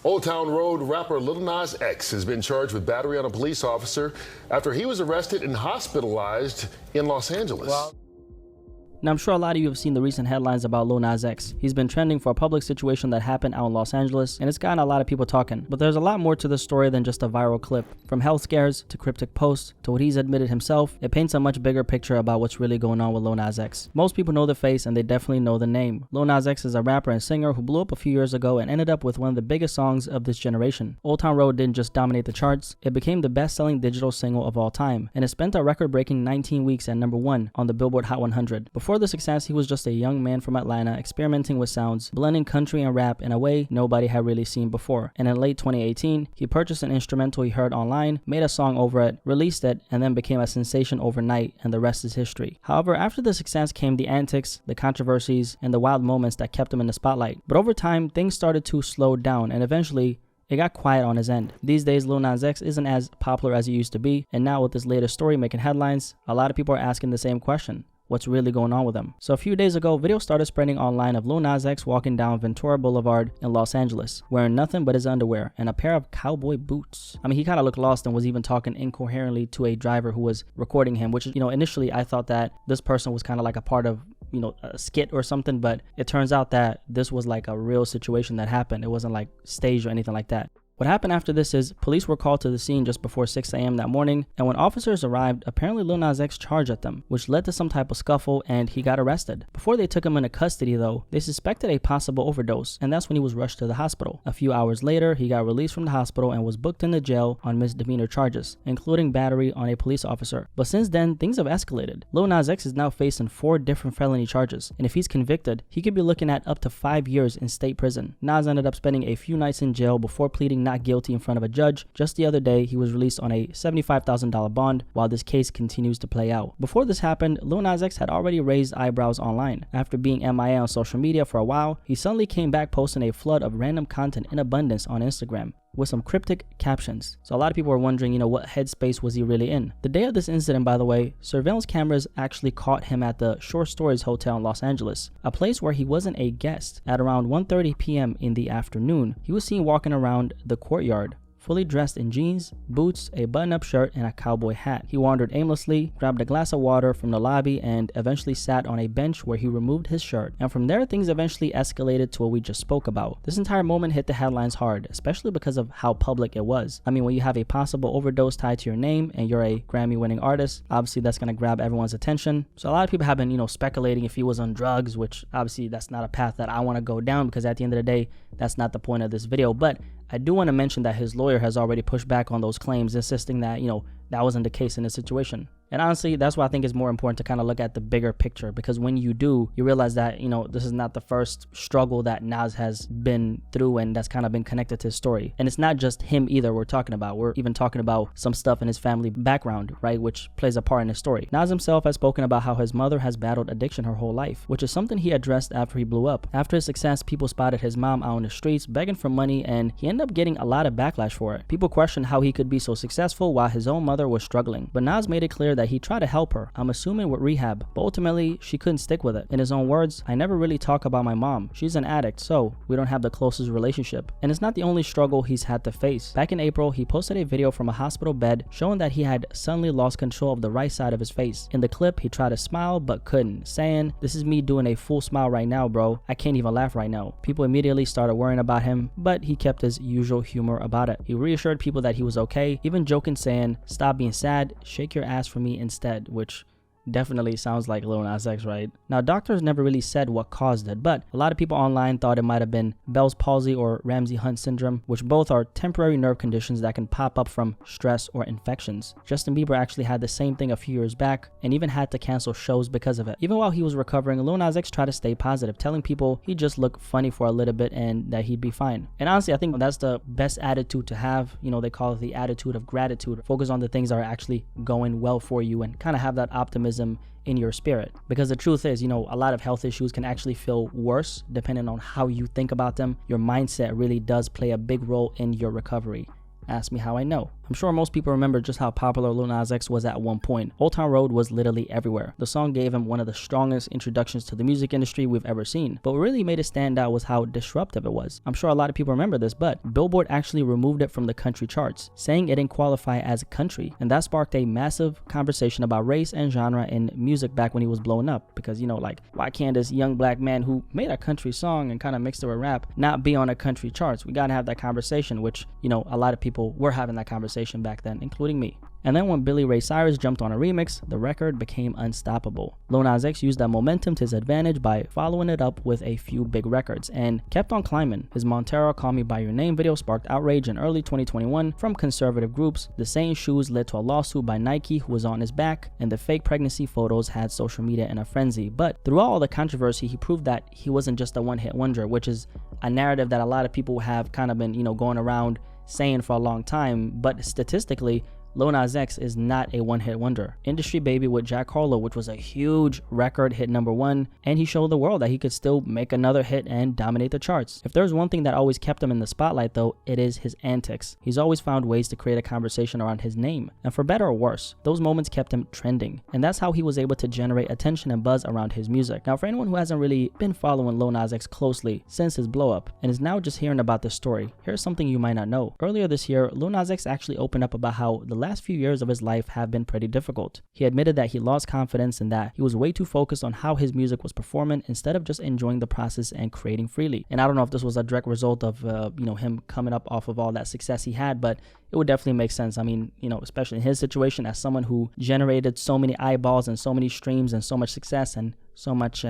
Old Town Road rapper Lil Nas X has been charged with battery on a police officer after he was arrested and hospitalized in Los Angeles. Now, I'm sure a lot of you have seen the recent headlines about Lil Nas X. He's been trending for a public situation that happened out in Los Angeles, and it's gotten a lot of people talking. But there's a lot more to this story than just a viral clip. From health scares to cryptic posts to what he's admitted himself, it paints a much bigger picture about what's really going on with Lil Nas X. Most people know the face, and they definitely know the name. Lil Nas X is a rapper and singer who blew up a few years ago and ended up with one of the biggest songs of this generation. Old Town Road didn't just dominate the charts, it became the best-selling digital single of all time, and it spent a record-breaking 19 weeks at #1 on the Billboard Hot 100. Before the success, he was just a young man from Atlanta experimenting with sounds, blending country and rap in a way nobody had really seen before. And in late 2018, he purchased an instrumental he heard online, made a song over it, released it, and then became a sensation overnight, and the rest is history. However, after the success came the antics, the controversies, and the wild moments that kept him in the spotlight. But over time, things started to slow down, and eventually, it got quiet on his end. These days, Lil Nas X isn't as popular as he used to be, and now with this latest story making headlines, a lot of people are asking the same question. What's really going on with him? So a few days ago, videos started spreading online of Lil Nas X walking down Ventura Boulevard in Los Angeles, wearing nothing but his underwear and a pair of cowboy boots. I mean, he kind of looked lost and was even talking incoherently to a driver who was recording him, which, initially I thought that this person was kind of like a part of, a skit or something, but it turns out that this was like a real situation that happened. It wasn't like staged or anything like that. What happened after this is police were called to the scene just before 6 a.m. that morning, and when officers arrived, apparently Lil Nas X charged at them, which led to some type of scuffle and he got arrested. Before they took him into custody though, they suspected a possible overdose, and that's when he was rushed to the hospital. A few hours later, he got released from the hospital and was booked into jail on misdemeanor charges, including battery on a police officer. But since then, things have escalated. Lil Nas X is now facing 4 different felony charges, and if he's convicted, he could be looking at up to 5 years in state prison. Nas ended up spending a few nights in jail before pleading not guilty in front of a judge. Just the other day, he was released on a $75,000 bond while this case continues to play out. Before this happened, Lil Nas X had already raised eyebrows online. After being MIA on social media for a while, he suddenly came back posting a flood of random content in abundance on Instagram with some cryptic captions. So a lot of people are wondering, what headspace was he really in? The day of this incident, by the way, surveillance cameras actually caught him at the Shore Stories Hotel in Los Angeles, a place where he wasn't a guest. At around 1:30 p.m. in the afternoon, he was seen walking around the courtyard, fully dressed in jeans, boots, a button-up shirt, and a cowboy hat. He wandered aimlessly, grabbed a glass of water from the lobby, and eventually sat on a bench where he removed his shirt. And from there, things eventually escalated to what we just spoke about. This entire moment hit the headlines hard, especially because of how public it was. I mean, when you have a possible overdose tied to your name and you're a Grammy-winning artist, obviously that's going to grab everyone's attention. So a lot of people have been, speculating if he was on drugs, which obviously that's not a path that I want to go down, because at the end of the day, that's not the point of this video. But I do want to mention that his lawyer has already pushed back on those claims, insisting that, that wasn't the case in this situation. And honestly, that's why I think it's more important to kind of look at the bigger picture, because when you do, you realize that, this is not the first struggle that Nas has been through, and that's kind of been connected to his story. And it's not just him either we're talking about. We're even talking about some stuff in his family background, right, which plays a part in his story. Nas himself has spoken about how his mother has battled addiction her whole life, which is something he addressed after he blew up. After his success, people spotted his mom out on the streets begging for money, and he ended up getting a lot of backlash for it. People questioned how he could be so successful while his own mother was struggling. But Nas made it clear that he tried to help her, I'm assuming with rehab, but ultimately she couldn't stick with it. In his own words, "I never really talk about my mom. She's an addict, so we don't have the closest relationship." And it's not the only struggle he's had to face. Back in April, he posted a video from a hospital bed showing that he had suddenly lost control of the right side of his face. In the clip, he tried to smile but couldn't, saying, "This is me doing a full smile right now, bro. I can't even laugh right now." People immediately started worrying about him, but he kept his usual humor about it. He reassured people that he was okay, even joking, saying, "Stop being sad, shake your ass for me instead," which definitely sounds like Lil Nas X, right? Now, doctors never really said what caused it, but a lot of people online thought it might have been Bell's palsy or Ramsay-Hunt syndrome, which both are temporary nerve conditions that can pop up from stress or infections. Justin Bieber actually had the same thing a few years back and even had to cancel shows because of it. Even while he was recovering, Lil Nas X tried to stay positive, telling people he'd just look funny for a little bit and that he'd be fine. And honestly, I think that's the best attitude to have. They call it the attitude of gratitude. Focus on the things that are actually going well for you and kind of have that optimism in your spirit, because the truth is, a lot of health issues can actually feel worse depending on how you think about them. Your mindset really does play a big role in your recovery. Ask me how I know. I'm sure most people remember just how popular Lil Nas X was at one point. Old Town Road was literally everywhere. The song gave him one of the strongest introductions to the music industry we've ever seen. But what really made it stand out was how disruptive it was. I'm sure a lot of people remember this, but Billboard actually removed it from the country charts, saying it didn't qualify as a country. And that sparked a massive conversation about race and genre in music back when he was blowing up. Because, you know, like, why can't this young black man who made a country song and kind of mixed it with rap not be on a country charts? We gotta have that conversation, which, you know, a lot of people were having that conversation back then, including me. And then when Billy Ray Cyrus jumped on a remix, the record became unstoppable. Lil Nas X used that momentum to his advantage by following it up with a few big records and kept on climbing. His Montero Call Me By Your Name video sparked outrage in early 2021 from conservative groups. The same shoes led to a lawsuit by Nike, who was on his back, and the fake pregnancy photos had social media in a frenzy. But throughout all the controversy, he proved that he wasn't just a one-hit wonder, which is a narrative that a lot of people have kind of been, you know, going around saying for a long time. But statistically, Lil Nas X is not a one-hit wonder. Industry Baby with Jack Harlow, which was a huge record, hit #1, and he showed the world that he could still make another hit and dominate the charts. If there's one thing that always kept him in the spotlight though, it is his antics. He's always found ways to create a conversation around his name, and for better or worse, those moments kept him trending, and that's how he was able to generate attention and buzz around his music. Now, for anyone who hasn't really been following Lil Nas X closely since his blow-up, and is now just hearing about this story, here's something you might not know. Earlier this year, Lil Nas X actually opened up about how the last few years of his life have been pretty difficult. He admitted that he lost confidence and that he was way too focused on how his music was performing instead of just enjoying the process and creating freely. And I don't know if this was a direct result of him coming up off of all that success he had, but it would definitely make sense. I mean, you know, especially in his situation as someone who generated so many eyeballs and so many streams and so much success and so much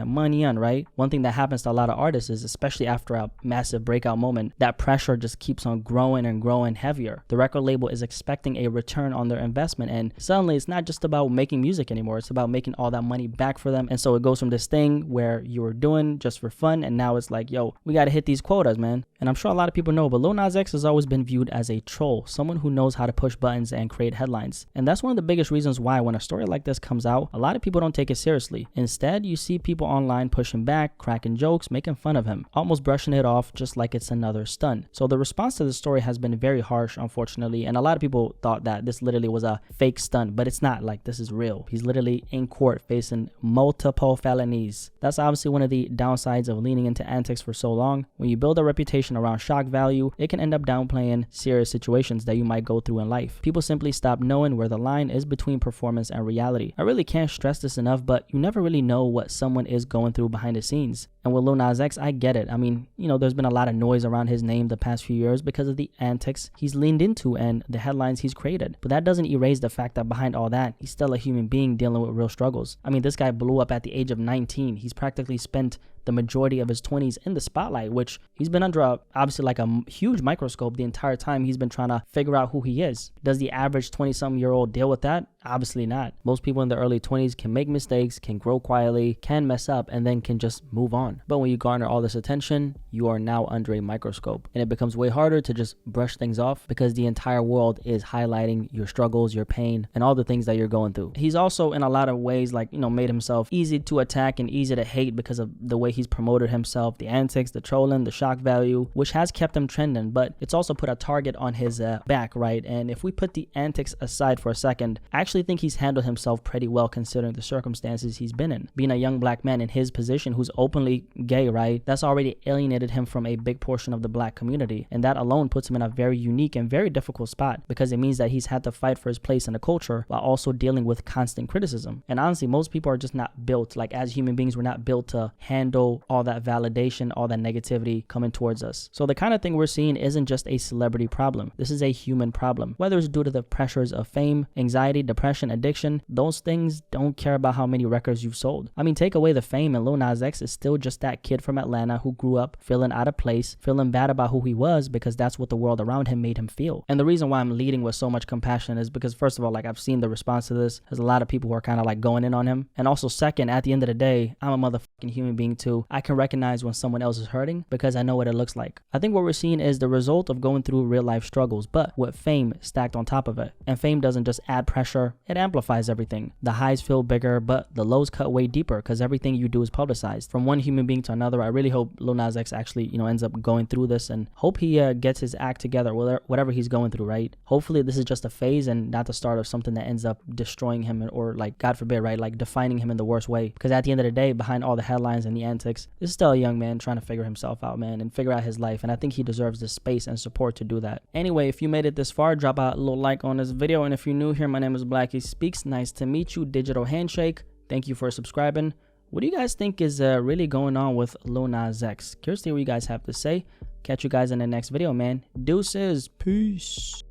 money on, right? One thing that happens to a lot of artists is, especially after a massive breakout moment, that pressure just keeps on growing and growing heavier. The record label is expecting a return on their investment, and suddenly it's not just about making music anymore, it's about making all that money back for them. And so it goes from this thing where you were doing just for fun, and now it's like, yo, we gotta hit these quotas, man. And I'm sure a lot of people know, but Lil Nas X has always been viewed as a troll, someone who knows how to push buttons and create headlines. And that's one of the biggest reasons why when a story like this comes out, a lot of people don't take it seriously. Instead, you see people online pushing back, cracking jokes, making fun of him, almost brushing it off just like it's another stunt. So the response to the story has been very harsh, unfortunately, and a lot of people thought that this literally was a fake stunt, but it's not. Like, this is real. He's literally in court facing multiple felonies. That's obviously one of the downsides of leaning into antics for so long. When you build a reputation around shock value, it can end up downplaying serious situations that you might go through in life. People simply stop knowing where the line is between performance and reality. I really can't stress this enough, but you never really know what someone is going through behind the scenes. And with Lil Nas X, I get it. I mean, you know, there's been a lot of noise around his name the past few years because of the antics he's leaned into and the headlines he's created. But that doesn't erase the fact that behind all that, he's still a human being dealing with real struggles. I mean, this guy blew up at the age of 19. He's practically spent the majority of his 20s in the spotlight, which he's been under obviously like a huge microscope the entire time he's been trying to figure out who he is. Does the average 20-something-year-old deal with that? Obviously not. Most people in their early 20s can make mistakes, can grow quietly, can mess up, and then can just move on. But when you garner all this attention, you are now under a microscope, and it becomes way harder to just brush things off because the entire world is highlighting your struggles, your pain, and all the things that you're going through. He's also in a lot of ways, like, you know, made himself easy to attack and easy to hate because of the way he's promoted himself, the antics, the trolling, the shock value, which has kept him trending, but it's also put a target on his back, right? And if we put the antics aside for a second, I actually think he's handled himself pretty well considering the circumstances he's been in. Being a young black man in his position who's openly gay, right? That's already alienated him from a big portion of the black community, and that alone puts him in a very unique and very difficult spot because it means that he's had to fight for his place in the culture while also dealing with constant criticism. And honestly, most people are just not built, like as human beings, we're not built to handle all that validation, all that negativity coming towards us. So the kind of thing we're seeing isn't just a celebrity problem. This is a human problem. Whether it's due to the pressures of fame, anxiety, depression, addiction, those things don't care about how many records you've sold. I mean, take away the fame and Lil Nas X is still just that kid from Atlanta who grew up feeling out of place, feeling bad about who he was because that's what the world around him made him feel. And the reason why I'm leading with so much compassion is because, first of all, like, I've seen the response to this. There's a lot of people who are kind of like going in on him. And also, second, at the end of the day, I'm a motherfucking human being too. to, I can recognize when someone else is hurting because I know what it looks like. I think what we're seeing is the result of going through real life struggles, but with fame stacked on top of it. And fame doesn't just add pressure, it amplifies everything. The highs feel bigger, but the lows cut way deeper because everything you do is publicized. From one human being to another, I really hope Lil Nas X actually, ends up going through this, and hope he gets his act together, whatever he's going through, right? Hopefully this is just a phase and not the start of something that ends up destroying him, or like, God forbid, right, like defining him in the worst way. Because at the end of the day, behind all the headlines and the antics, this is still a young man trying to figure himself out, man, and figure out his life, and I think he deserves the space and support to do that. Anyway, if you made it this far, drop a little like on this video, and if you're new here, my name is BlackySpeakz. Nice to meet you. Digital handshake. Thank you for subscribing. What do you guys think is really going on with Lil Nas X? Curious to hear what you guys have to say. Catch you guys in the next video, man. Deuces. Peace.